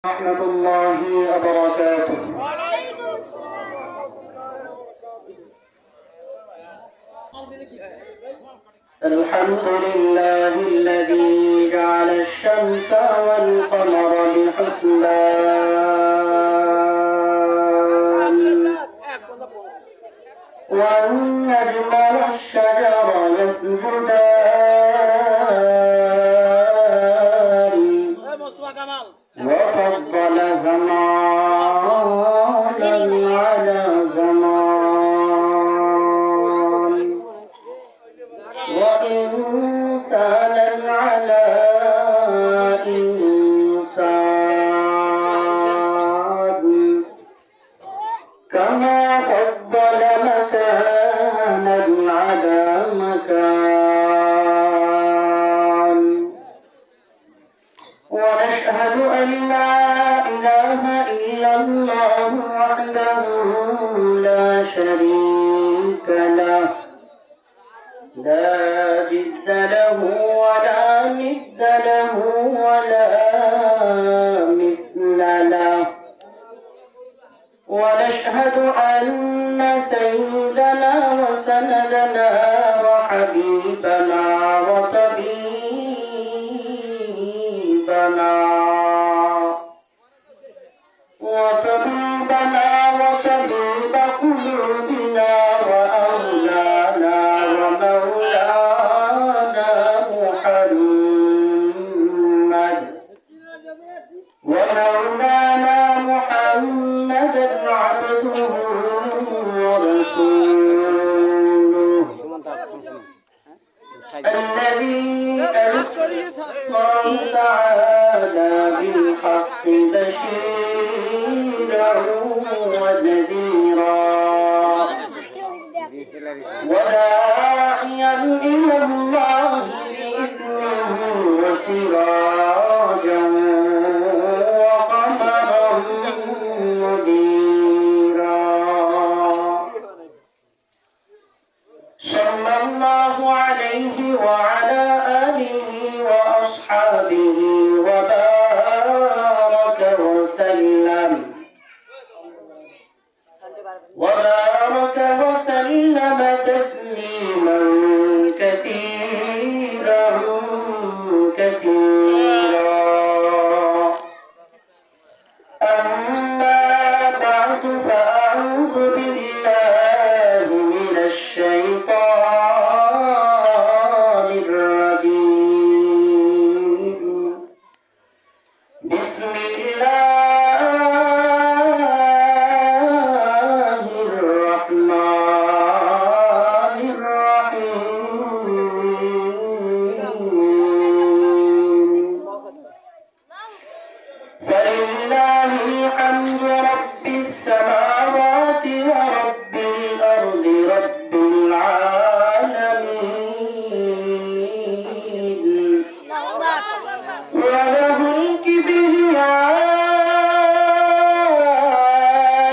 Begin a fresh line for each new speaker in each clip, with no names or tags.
ورحمة الله وبركاته.
وعليكم السلام.
الحمد لله الذي جعل الشمس والقمر بحسبان والنجم والشجر يسجدان وفضل زمانا على زمان وإنسانا على إنسان كما فضل مكانا على مكان ونشهد أن لا إله إلا الله وحده لا شريك له لا جد له ولا ند له ولا مثل له ونشهد أن سيدنا وسندنا وحبيبنا وطبيبنا وطبيب قلوبنا وأولانا ومولانا محمدا عبده ورسوله الذي الله تعالى بالحق بشيرا ونذيرا وداعيا إلى الله بإذنه وسراجا وقمرا منيرا صلى الله عليه وعلى آله وأصحابه وبارك وسلم تسليما كثيرا أما بعد فأعوذ بالله من الشيطان الرجيم بسم الله الرحمن الرحيم فلله الحمد رب السماوات ورب الأرض رب العالمين وله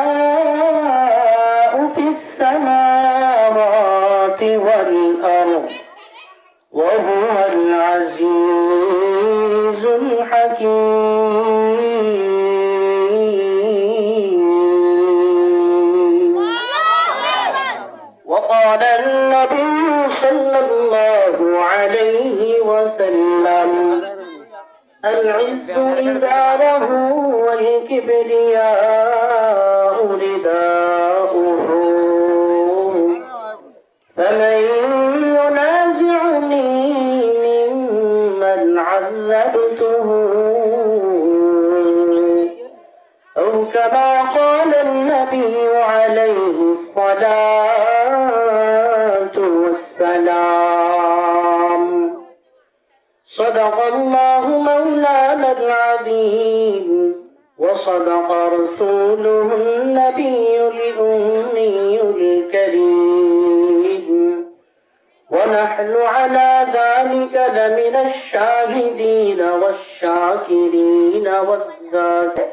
الكبرياء في السماوات والأرض وهو العزيز الحكيم وقال النبي صلى الله عليه وسلم العز إزاره والكبرياء رداؤه فمن ينازعني ممن عذبته أو كما قال النبي عليه الصلاة والسلام صدق الله مولانا العظيم وصدق رسوله النبي الأمي الكريم ونحن على ذلك لمن الشاهدين والشاكرين والذاكرين